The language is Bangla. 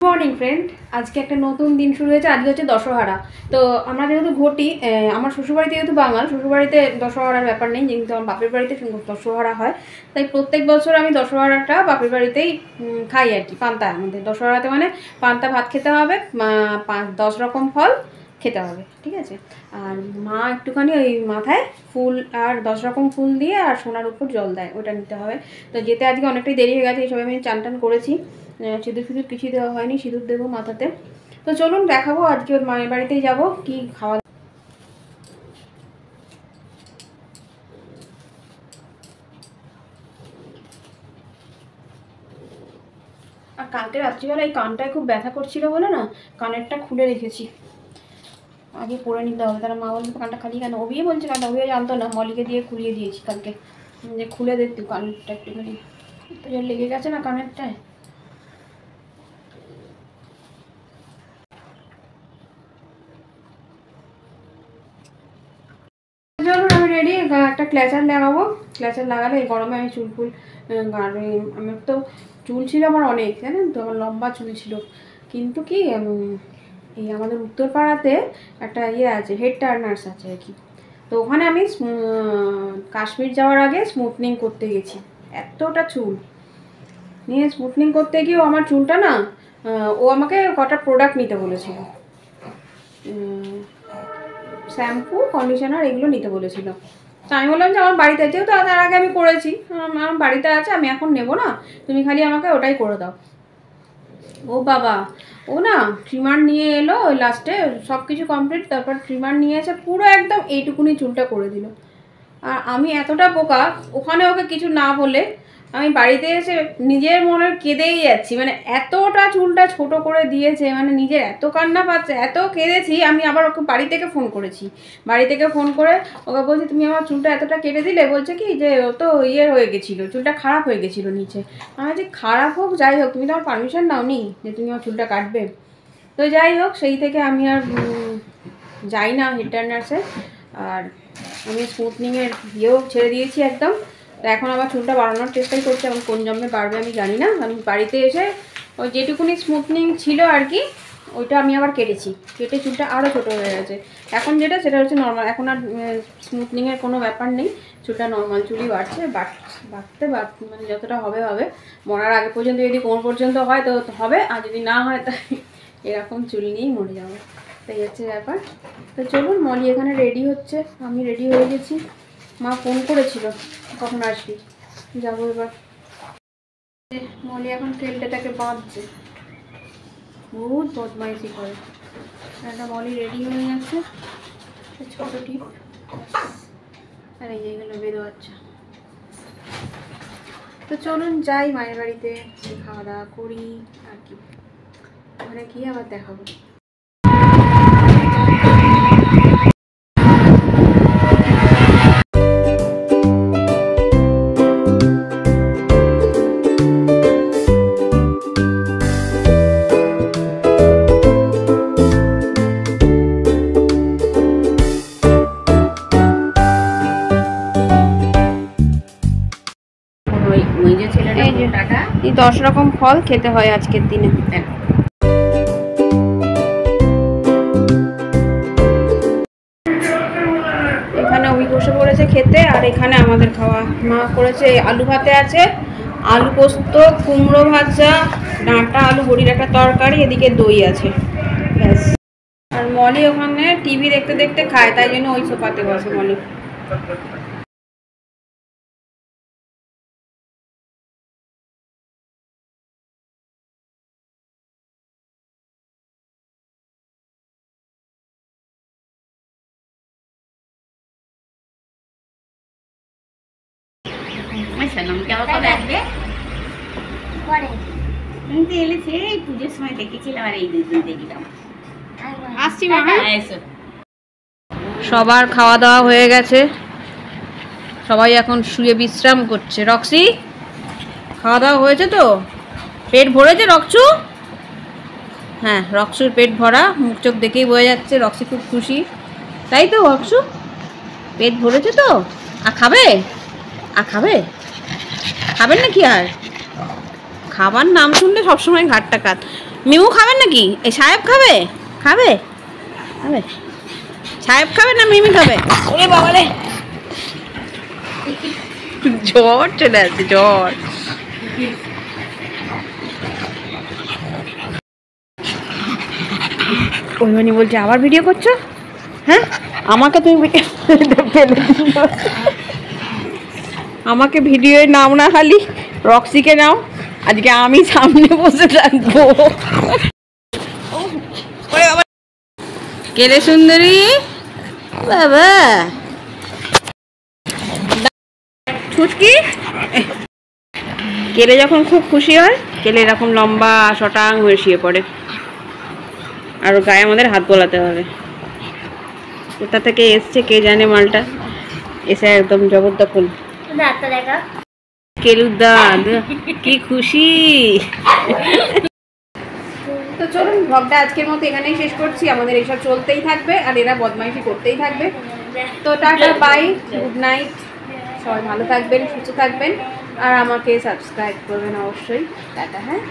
মর্নিং ফ্রেন্ড, আজকে একটা নতুন দিন শুরু হয়েছে। আজকে হচ্ছে দশহরা। তো আমরা যেহেতু ঘটি, আমার শ্বশুরবাড়িতে যেহেতু বাঙাল, শ্বশুরবাড়িতে দশহরার ব্যাপার নেই, কিন্তু আমার বাপের বাড়িতে দশহরা হয়। তাই প্রত্যেক বছর আমি দশহরাটা বাপের বাড়িতেই খাই আর কি। পান্তা, আমাদের দশহরাতে মানে পান্তা ভাত খেতে হবে, 10 রকম ফল খেতে হবে, ঠিক আছে। আর মা একটুখানি ওই মাথায় ফুল আর 10 রকম ফুল দিয়ে আর সোনার উপর জল দেয়, ওটা নিতে হবে। তো যেতে আজকে অনেকটাই দেরি হয়ে গেছে, এই সবাই আমি চান টান করেছি, সিঁদুর ফিঁদুর কিছুই দেওয়া হয়নি, সিঁদুর দেবো মাথাতে। তো চলুন দেখাবো আজকে ওর মায়ের বাড়িতেই যাবো কি খাওয়া। আর কালকে রাত্রিবেলা এই কানটায় খুব ব্যথা করছিল বলে না, কানেরটা খুলে রেখেছি, আগে পরে নিতে হবে। তারা মা বলছে কানটা খালি কেন, অভিয়ে বলছে কানটা, অভিয়ে জানতো না, মলিকে দিয়ে খুলিয়ে দিয়েছি কালকে, যে খুলে দেখতে কানটা একটুখানি লেগে গেছে না কানেরটায়। চলুন আমি রেডি, একটা ক্ল্যাচার লাগাবো। ক্ল্যাচার লাগালে এই গরমে আমি চুল ফুল, আমার তো চুল ছিল আমার অনেক, জানেন তো, আমার লম্বা চুল ছিল, কিন্তু কি এই আমাদের উত্তরপাড়াতে একটা ইয়ে আছে, হেড টার্নার্স আছে আর কি। তো ওখানে আমি কাশ্মীর যাওয়ার আগে স্মুথনিং করতে গেছি, এতটা চুল নিয়ে স্মুথনিং করতে গিয়েও আমার চুলটা না, ও আমাকে কটা প্রোডাক্ট নিতে বলেছিল, শ্যাম্পু, কন্ডিশনার, এগুলো নিতে বলেছিল। তো আমি বললাম যে আমার বাড়িতে, যেহেতু তার আগে আমি করেছি, আমার বাড়িতে আছে, আমি এখন নেবো না, তুমি খালি আমাকে ওটাই করে দাও। ও বাবা, ও না ট্রিমার নিয়ে এলো, ওই লাস্টে সব কিছু কমপ্লিট, তারপর ট্রিমার নিয়ে এসে পুরো একদম এইটুকুনি চুলটা করে দিল। আর আমি এতটা বোকা, ওখানে ওকে কিছু না বলে আমি বাড়িতে এসে নিজের মনে কেঁদেই যাচ্ছি, মানে এতটা চুলটা ছোট করে দিয়েছে, মানে নিজের এত কান্না পাচ্ছে, এত কেঁদেছি। আমি আবার ওকে বাড়ি থেকে ফোন করেছি, বাড়ি থেকে ফোন করে ওকে বলছি তুমি আমার চুলটা এতটা কেটে দিলে, বলছে কি যে ও তো ইয়ে হয়ে গেছিলো, চুলটা খারাপ হয়ে গেছিলো নিচে। আমি যে খারাপ হোক যাই হোক, তুমি তো আমার পারমিশন নাওনি যে তুমি আমার চুলটা কাটবে। তো যাই হোক, সেই থেকে আমি আর যাই না হেড টার্নার্সে, আর আমি স্মুথনিংয়ের ইয়েও ছেড়ে দিয়েছি একদম। তো এখন আবার চুলটা বাড়ানোর চেষ্টাই করছি, এখন কোন জন্মে বাড়বে আমি জানি না। আমি বাড়িতে এসে ওই যেটুকুনি স্মুথনিং ছিল আর কি, ওইটা আমি আবার কেটেছি, কেটে চুলটা আরও ছোটো হয়ে গেছে। এখন যেটা সেটা হচ্ছে নর্মাল, এখন আর স্মুথনিংয়ের কোনো ব্যাপার নেই, চুলটা নর্মাল চুলই বাড়ছে, বাড়তে মানে যতটা হবে হবে, মরার আগে পর্যন্ত যদি কোমর পর্যন্ত হয় তো হবে, আর যদি না হয় তাই এরকম চুল নিয়েই মরে যাবো, তাই হচ্ছে ব্যাপার। তো চলুন, মলি এখানে রেডি হচ্ছে, আমি রেডি হয়ে গেছি। মা ফোন করেছিল কখন আসবি, যাবো এবার। মলি এখন কেলটাটাকে বাঁধছে, বহুত বদমাইশি করে। একটা মলি রেডি হয়ে যাচ্ছে, ছোট টিপ, আর এই যেগুলো বেরো বাচ্চা। তো চলুন যাই মায়ের বাড়িতে, খাওয়া দাওয়া করি আর কি, ওখানে গিয়ে আবার দেখাবো। এই 10 রকম ফল খেতে হয় আজকের দিনে। এখানে ওই বসে পড়েছে খেতে, আর এখানে আমাদের খাওয়া। মা করেছে আলু ভাতে আছে, আলু পোস্ত, কুমড়ো ভাজা, ডাঁটা আলু বড়ির একটা তরকারি, এদিকে দই আছে, ব্যাস। আর মলি ওখানে টিভি দেখতে দেখতে খায়, তাই জন্য ওই সোফাতে বসে মলি। পুজোর সময় দেখেছিলাম, আর এই দুদিন দেখলাম। আসছি মা। সবার খাওয়া দাওয়া হয়ে গেছে, সবাই এখন শুয়ে বিশ্রাম করছে। রক্সি, খাওয়া দাওয়া হয়েছে তো? পেট ভরেছে রক্সু? হ্যাঁ, রক্সুর পেট ভরা, মুখ চোখ দেখেই বোঝা যাচ্ছে রক্সি খুব খুশি, তাই তো রক্সু? পেট ভরেছে তো? আর খাবে? আর খাবে? খাবেন নাকি আর? খাবার নাম শুনলে সবসময় ঘাটটা কাট। মিমু খাবেন নাকি? এই সাহেব খাবে? খাবে খাবে সাহেব খাবে না মিমি খাবে? ওরে বাবা রে, জ্বর চলে আসছে, জ্বর। ওই মানে বলছে আবার ভিডিও করছো? হ্যাঁ, আমাকে তুমি আমাকে ভিডিওয়ে নাও না, খালি রক্সিকে নাও, আজকে আমি সামনে বসে থাকবো। কেলে সুন্দরী বাবা, ছুটকি। কেলে যখন খুব খুশি হয়, কেলে এরকম লম্বা শটাং হয়ে শুয়ে পড়ে, আর গায়ে আমাদের হাত বোলাতে হবে। কোথা থেকে এসছে কে জানে মালটা, এসে একদম জবরদখল। কেলুর দাঁত কি খুশি। তো চলুন, ব্লগটা আজকের মতো এখানেই শেষ করছি। আমাদের এইসব চলতেই থাকবে আর এরা বদমাইশি করতেই থাকবে। তো টাটা, বাই, গুড নাইট, সবাই ভালো থাকবেন, সুস্থ থাকবেন, আর আমাকে সাবস্ক্রাইব করবেন অবশ্যই। টাটা, হ্যাঁ।